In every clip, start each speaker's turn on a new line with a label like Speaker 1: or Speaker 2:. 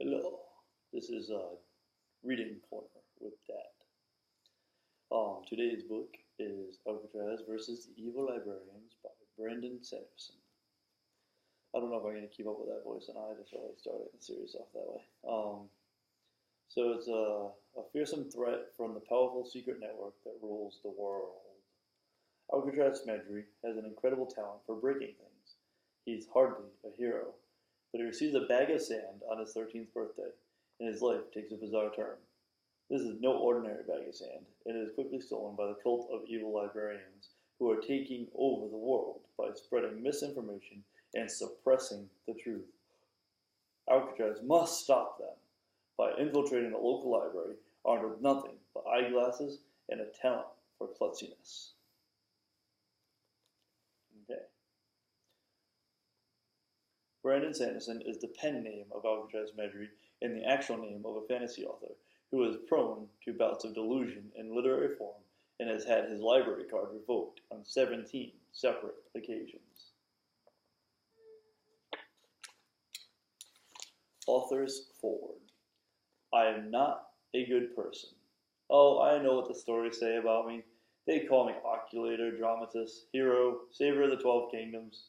Speaker 1: Hello, this is Reading Corner with Dad. Today's book is Alcatraz versus the Evil Librarians by Brandon Sanderson. I don't know if I'm going to keep up with that voice or not. I just really started the series off that way. So it's a fearsome threat from the powerful secret network that rules the world. Alcatraz Medry has an incredible talent for breaking things. He's hardly a hero, but he receives a bag of sand on his 13th birthday, and his life takes a bizarre turn. This is no ordinary bag of sand. It is quickly stolen by the cult of evil librarians who are taking over the world by spreading misinformation and suppressing the truth. Alcatraz must stop them by infiltrating the local library armed with nothing but eyeglasses and a talent for klutziness. Okay. Brandon Sanderson is the pen name of Alcatraz Medry and the actual name of a fantasy author who is prone to bouts of delusion in literary form and has had his library card revoked on 17 separate occasions. Author's Forward. I am not a good person. Oh, I know what the stories say about me. They call me oculator, dramatist, hero, savior of the 12 kingdoms.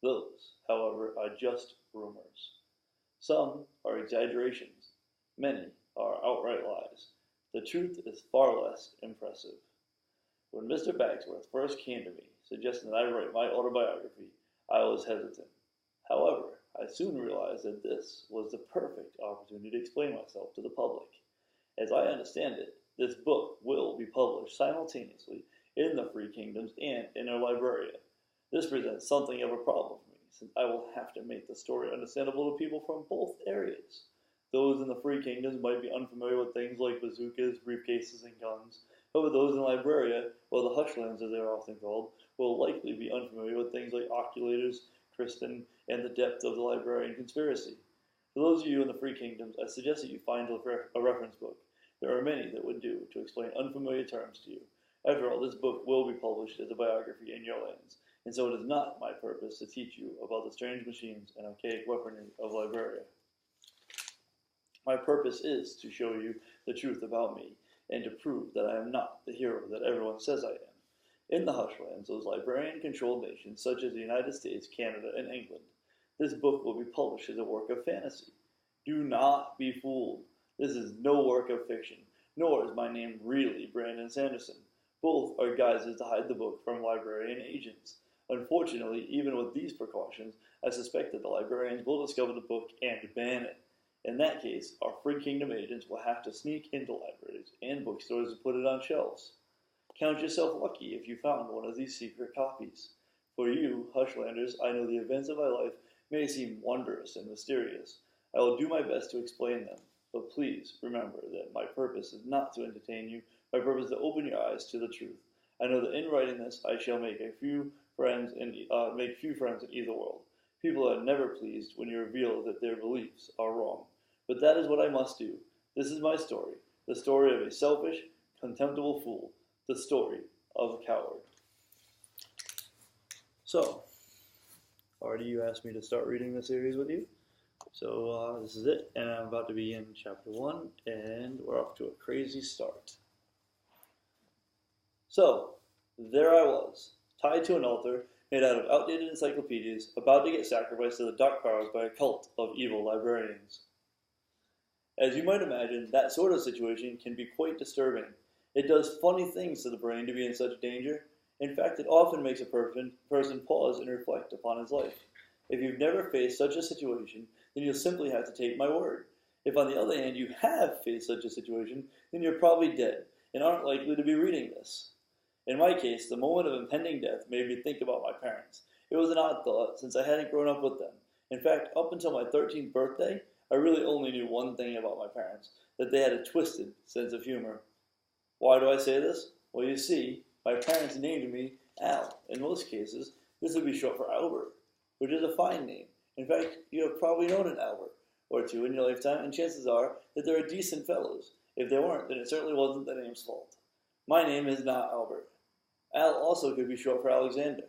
Speaker 1: Those, however, are just rumors. Some are exaggerations. Many are outright lies. The truth is far less impressive. When Mr. Bagsworth first came to me, suggesting that I write my autobiography, I was hesitant. However, I soon realized that this was the perfect opportunity to explain myself to the public. As I understand it, this book will be published simultaneously in the Free Kingdoms and in Liberia. This presents something of a problem for me, since I will have to make the story understandable to people from both areas. Those in the Free Kingdoms might be unfamiliar with things like bazookas, briefcases, and guns. However, those in Liberia, or the Hushlands as they are often called, will likely be unfamiliar with things like oculators, Kristen, and the depth of the librarian conspiracy. For those of you in the Free Kingdoms, I suggest that you find a reference book. There are many that would do to explain unfamiliar terms to you. After all, this book will be published as a biography in your lands, and so it is not my purpose to teach you about the strange machines and archaic weaponry of Liberia. My purpose is to show you the truth about me, and to prove that I am not the hero that everyone says I am. In the Hushlands, those librarian-controlled nations such as the United States, Canada, and England, this book will be published as a work of fantasy. Do not be fooled. This is no work of fiction, nor is my name really Brandon Sanderson. Both are guises to hide the book from librarian agents. Unfortunately, even with these precautions, I suspect that the librarians will discover the book and ban it. In that case, our Free Kingdom agents will have to sneak into libraries and bookstores to put it on shelves. Count yourself lucky if you found one of these secret copies. For you, Hushlanders, I know the events of my life may seem wondrous and mysterious. I will do my best to explain them, but please remember that my purpose is not to entertain you. My purpose is to open your eyes to the truth. I know that in writing this, I shall make few friends in either world. People are never pleased when you reveal that their beliefs are wrong. But that is what I must do. This is my story, the story of a selfish, contemptible fool, the story of a coward. So, already you asked me to start reading the series with you. So this is it, and I'm about to be in chapter 1, and we're off to a crazy start. So, there I was, tied to an altar made out of outdated encyclopedias, about to get sacrificed to the dark powers by a cult of evil librarians. As you might imagine, that sort of situation can be quite disturbing. It does funny things to the brain to be in such danger. In fact, it often makes a person pause and reflect upon his life. If you've never faced such a situation, then you'll simply have to take my word. If, on the other hand, you have faced such a situation, then you're probably dead and aren't likely to be reading this. In my case, the moment of impending death made me think about my parents. It was an odd thought, since I hadn't grown up with them. In fact, up until my 13th birthday, I really only knew one thing about my parents, that they had a twisted sense of humor. Why do I say this? Well, you see, my parents named me Al. In most cases, this would be short for Albert, which is a fine name. In fact, you have probably known an Albert or two in your lifetime, and chances are that they're decent fellows. If they weren't, then it certainly wasn't the name's fault. My name is not Albert. Al also could be short for Alexander.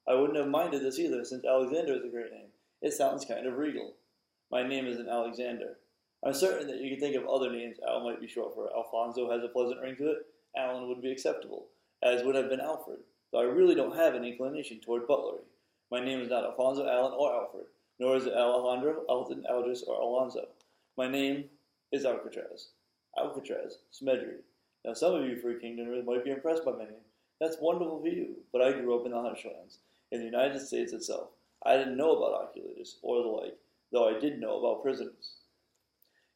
Speaker 1: I wouldn't have minded this either, since Alexander is a great name. It sounds kind of regal. My name isn't Alexander. I'm certain that you can think of other names Al might be short for. Alfonso has a pleasant ring to it. Alan would be acceptable, as would have been Alfred, though I really don't have an inclination toward butlery. My name is not Alfonso, Alan, or Alfred, nor is it Alejandro, Alton, Aldris, or Alonzo. My name is Alcatraz. Alcatraz, Smedry. Now some of you free kingdomers might be impressed by my name. That's wonderful for you, but I grew up in the Hunchlands, in the United States itself. I didn't know about oculators, or the like, though I did know about prisoners.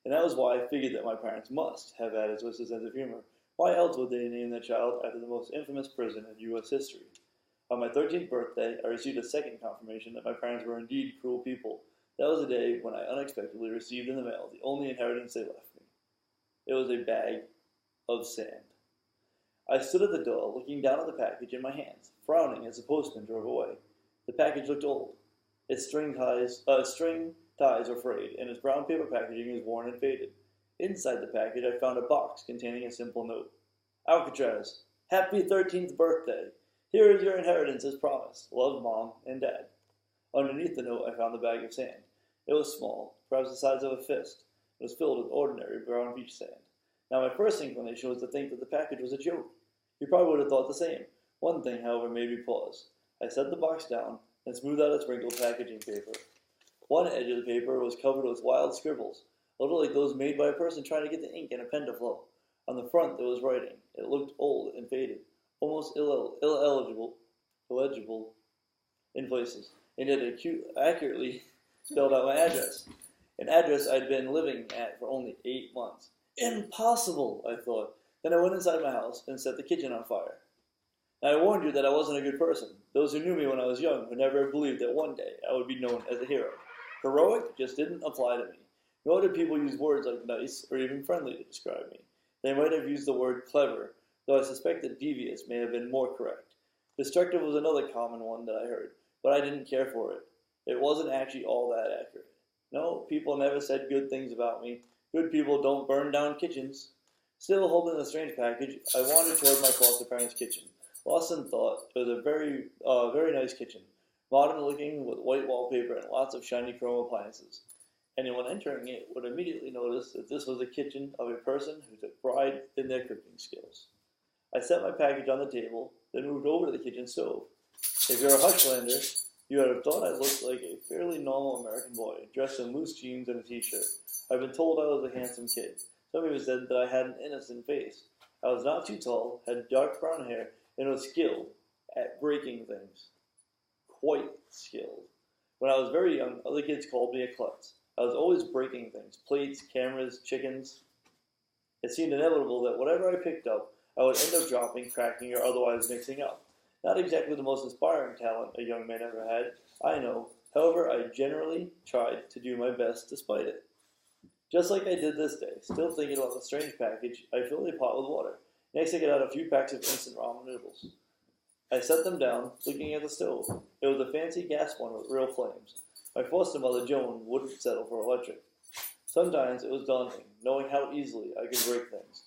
Speaker 1: And that was why I figured that my parents must have had a twisted sense of humor. Why else would they name their child after the most infamous prison in U.S. history? On my 13th birthday, I received a second confirmation that my parents were indeed cruel people. That was the day when I unexpectedly received in the mail the only inheritance they left me. It was a bag of sand. I stood at the door, looking down at the package in my hands, frowning as the postman drove away. The package looked old. Its string ties were frayed, and its brown paper packaging was worn and faded. Inside the package, I found a box containing a simple note. Alcatraz, happy 13th birthday. Here is your inheritance as promised. Love, Mom and Dad. Underneath the note, I found the bag of sand. It was small, perhaps the size of a fist. It was filled with ordinary brown beach sand. Now, my first inclination was to think that the package was a joke. You probably would have thought the same. One thing, however, made me pause. I set the box down and smoothed out its wrinkled packaging paper. One edge of the paper was covered with wild scribbles, a little like those made by a person trying to get the ink in a pen to flow. On the front there was writing. It looked old and faded, almost illegible in places, and it accurately spelled out my address. An address I'd been living at for only 8 months. Impossible, I thought. Then I went inside my house and set the kitchen on fire. Now, I warned you that I wasn't a good person. Those who knew me when I was young would never have believed that one day I would be known as a hero. Heroic just didn't apply to me. Nor did people use words like nice or even friendly to describe me. They might have used the word clever, though I suspect that devious may have been more correct. Destructive was another common one that I heard, but I didn't care for it. It wasn't actually all that accurate. No, people never said good things about me. Good people don't burn down kitchens. Still holding the strange package, I wandered toward my foster parents' kitchen. Lost in thought, it was a very nice kitchen, modern looking with white wallpaper and lots of shiny chrome appliances. Anyone entering it would immediately notice that this was the kitchen of a person who took pride in their cooking skills. I set my package on the table, then moved over to the kitchen stove. If you're a Hutchlander, you would have thought I looked like a fairly normal American boy, dressed in loose jeans and a t-shirt. I've been told I was a handsome kid. Some people said that I had an innocent face. I was not too tall, had dark brown hair, and was skilled at breaking things. Quite skilled. When I was very young, other kids called me a klutz. I was always breaking things, plates, cameras, chickens. It seemed inevitable that whatever I picked up, I would end up dropping, cracking, or otherwise mixing up. Not exactly the most inspiring talent a young man ever had, I know. However, I generally tried to do my best despite it. Just like I did this day, still thinking about the strange package, I filled a pot with water. Next, I got out a few packs of instant ramen noodles. I set them down, looking at the stove. It was a fancy gas one with real flames. My foster mother, Joan, wouldn't settle for electric. Sometimes it was daunting, knowing how easily I could break things.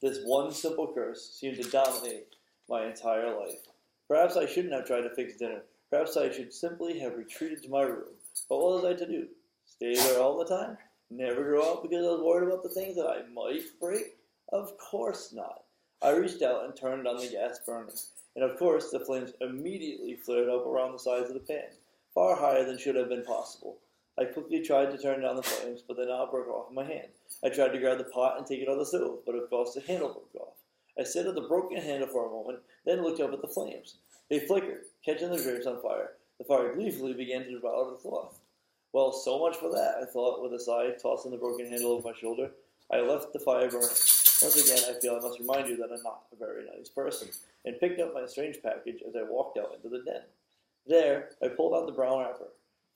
Speaker 1: This one simple curse seemed to dominate my entire life. Perhaps I shouldn't have tried to fix dinner. Perhaps I should simply have retreated to my room. But what was I to do? Stay there all the time? Never go out because I was worried about the things that I might break? Of course not. I reached out and turned on the gas burner. And of course, the flames immediately flared up around the sides of the pan, far higher than should have been possible. I quickly tried to turn down the flames, but the knob broke off in my hand. I tried to grab the pot and take it off the stove, but of course the handle broke off. I stared at the broken handle for a moment, then looked up at the flames. They flickered, catching the drapes on fire. The fire gleefully began to devour the cloth. Well, so much for that, I thought with a sigh, tossing the broken handle over my shoulder. I left the fire burning. Once again, I feel I must remind you that I'm not a very nice person, and picked up my strange package as I walked out into the den. There, I pulled out the brown wrapper,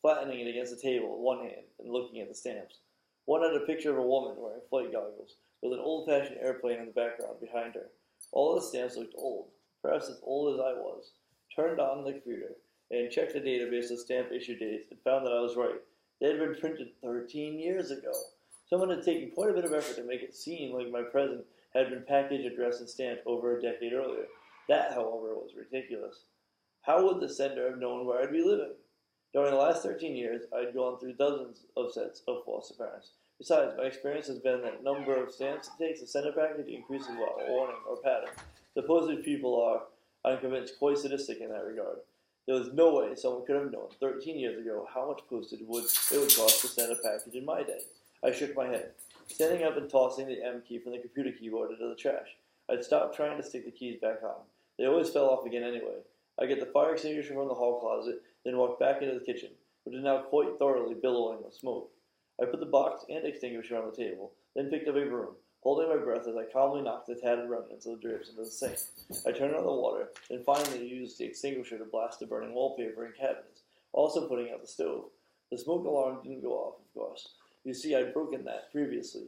Speaker 1: flattening it against the table with one hand and looking at the stamps. One had a picture of a woman wearing flight goggles, with an old-fashioned airplane in the background behind her. All the stamps looked old, perhaps as old as I was. Turned on the computer and checked the database of stamp issue dates and found that I was right. They had been printed 13 years ago. Someone had taken quite a bit of effort to make it seem like my present had been packaged, addressed, and stamped over a decade earlier. That, however, was ridiculous. How would the sender have known where I'd be living? During the last 13 years, I'd gone through dozens of sets of foster parents. Besides, my experience has been that the number of stamps it takes to send a package increases without warning or pattern. Supposedly people are, I'm convinced, quite sadistic in that regard. There was no way someone could have known 13 years ago how much postage it would cost to send a package in my day. I shook my head, standing up and tossing the M key from the computer keyboard into the trash. I'd stopped trying to stick the keys back on. They always fell off again anyway. I get the fire extinguisher from the hall closet, then walked back into the kitchen, which is now quite thoroughly billowing with smoke. I put the box and extinguisher on the table, then picked up a broom, holding my breath as I calmly knocked the tattered remnants of the drapes into the sink. I turned on the water, and finally used the extinguisher to blast the burning wallpaper and cabinets, also putting out the stove. The smoke alarm didn't go off, of course. You see, I'd broken that previously.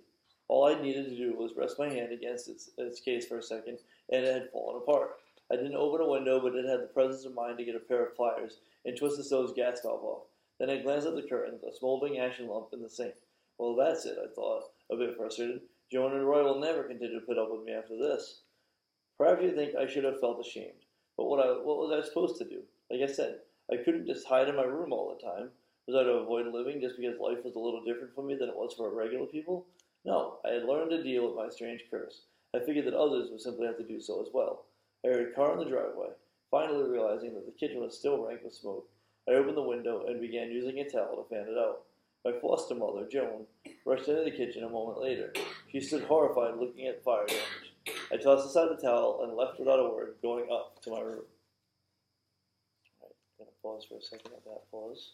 Speaker 1: All I needed to do was rest my hand against its case for a second, and it had fallen apart. I didn't open a window, but it had the presence of mind to get a pair of pliers and twist the stove's gas valve off. Then I glanced at the curtains, a smoldering ashen lump in the sink. Well, that's it, I thought, a bit frustrated. Joan and Roy will never continue to put up with me after this. Perhaps you think I should have felt ashamed. But what was I supposed to do? Like I said, I couldn't just hide in my room all the time. Was I to avoid living just because life was a little different for me than it was for regular people? No, I had learned to deal with my strange curse. I figured that others would simply have to do so as well. I heard a car in the driveway, finally realizing that the kitchen was still rank with smoke. I opened the window and began using a towel to fan it out. My foster mother, Joan, rushed into the kitchen a moment later. She stood horrified looking at the fire damage. I tossed aside the towel and left without a word, going up to my room. Alright, I'm going to pause for a second at that pause.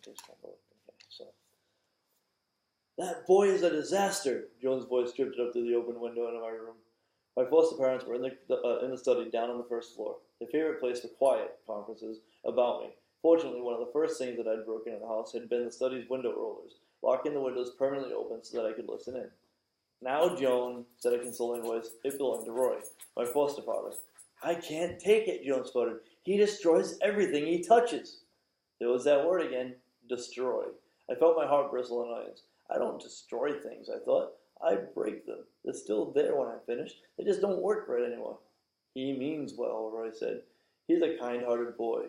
Speaker 1: Okay, so. That boy is a disaster! Joan's voice drifted up through the open window into my room. My foster parents were in the study down on the first floor, their favorite place for quiet conferences about me. Fortunately, one of the first things that I'd broken in the house had been the study's window rollers, locking the windows permanently open so that I could listen in. Now, Joan, said a consoling voice. It belonged to Roy, my foster father. I can't take it, Joan sputtered. He destroys everything he touches. There was that word again, destroy. I felt my heart bristle in annoyance. I don't destroy things, I thought. I break them. They're still there when I'm finished. They just don't work right anymore. He means well, Roy said. He's a kind-hearted boy.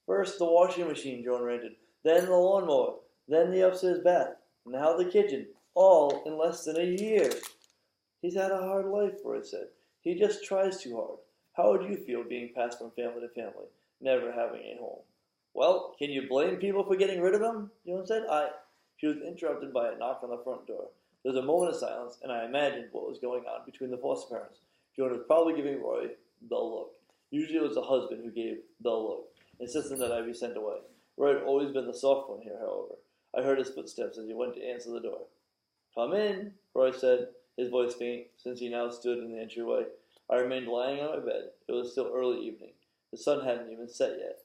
Speaker 1: First the washing machine, Joan ranted. Then the lawnmower. Then the upstairs bath. Now the kitchen. All in less than a year. He's had a hard life, Roy said. He just tries too hard. How would you feel being passed from family to family, never having a home? Well, can you blame people for getting rid of him? Joan said. She was interrupted by a knock on the front door. There was a moment of silence, and I imagined what was going on between the foster parents. Joan was probably giving Roy the look. Usually it was the husband who gave the look, insisting that I be sent away. Roy had always been the soft one here, however. I heard his footsteps as he went to answer the door. Come in, Roy said, his voice faint, since he now stood in the entryway. I remained lying on my bed. It was still early evening. The sun hadn't even set yet.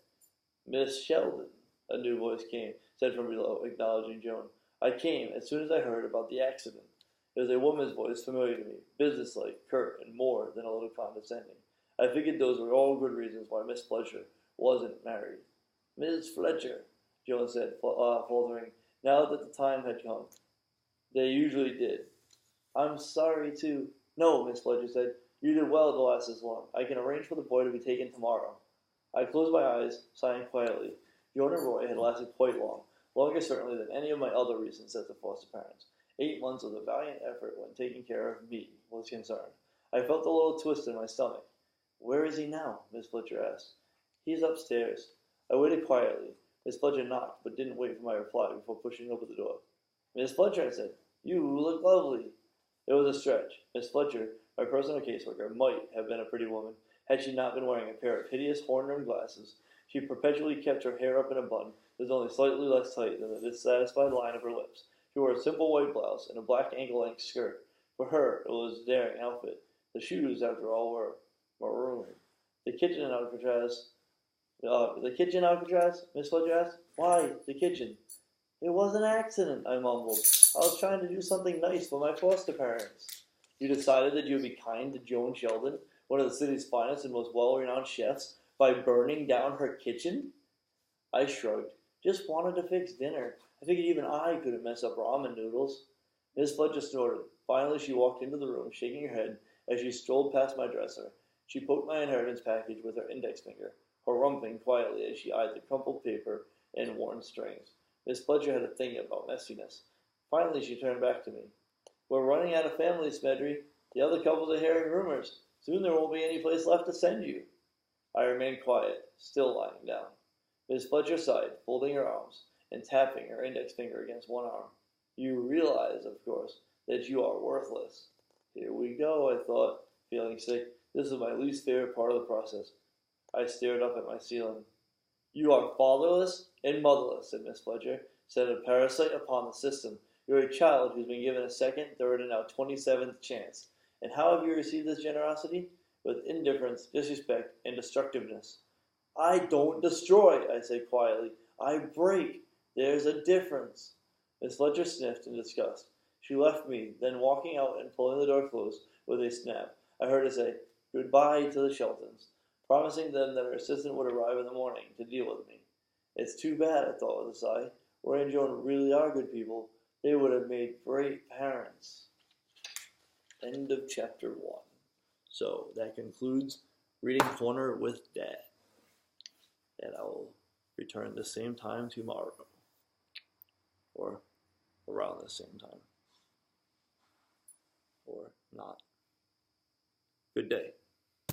Speaker 1: Miss Sheldon, a new voice said from below, acknowledging Joan. I came as soon as I heard about the accident. It was a woman's voice familiar to me, businesslike, curt, and more than a little condescending. I figured those were all good reasons why Miss Fletcher wasn't married. Miss Fletcher, Joan said, faltering, now that the time had come. They usually did. I'm sorry to... No, Miss Fletcher said. You did well to last this long. I can arrange for the boy to be taken tomorrow. I closed my eyes, sighing quietly. Joan and Roy had lasted quite long, longer certainly than any of my other recent sets of foster parents. 8 months was a valiant effort when taking care of me was concerned. I felt a little twist in my stomach. Where is he now? Miss Fletcher asked. He's upstairs. I waited quietly. Miss Fletcher knocked, but didn't wait for my reply before pushing open the door. Miss Fletcher, I said, you look lovely. It was a stretch. Miss Fletcher, my personal caseworker, might have been a pretty woman, had she not been wearing a pair of hideous horn-rimmed glasses. She perpetually kept her hair up in a bun that was only slightly less tight than the dissatisfied line of her lips. She wore a simple white blouse and a black ankle-length skirt. For her, it was a daring outfit. The shoes, after all, were maroon. The kitchen, Miss Fletcher asked. Why, the kitchen? It was an accident, I mumbled. I was trying to do something nice for my foster parents. You decided that you would be kind to Joan Sheldon, one of the city's finest and most well-renowned chefs, by burning down her kitchen? I shrugged. Just wanted to fix dinner. I figured even I couldn't mess up ramen noodles. Miss Fletcher snorted. Finally, she walked into the room, shaking her head as she strolled past my dresser. She poked my inheritance package with her index finger, harumping quietly as she eyed the crumpled paper and worn strings. Miss Fletcher had a thing about messiness. Finally, she turned back to me. We're running out of families, Smedry. The other couples are hearing rumors. Soon there won't be any place left to send you. I remained quiet, still lying down. Miss Fletcher sighed, folding her arms and tapping her index finger against one arm. You realize, of course, that you are worthless. Here we go, I thought, feeling sick. This was my least favorite part of the process. I stared up at my ceiling. You are fatherless and motherless, said Miss Fletcher, said a parasite upon the system. You're a child who's been given a second, third, and now 27th chance. And how have you received this generosity? With indifference, disrespect, and destructiveness. I don't destroy, I said quietly. I break. There's a difference. Miss Fletcher sniffed in disgust. She left me, then walking out and pulling the door closed with a snap, I heard her say, goodbye to the Sheltons, promising them that her assistant would arrive in the morning to deal with me. It's too bad, I thought with a sigh. Ray and Joan really are good people. They would have made great parents. End of chapter 1. So that concludes Reading Corner with Dad. And I will return the same time tomorrow. Or around the same time. Or not. Good day.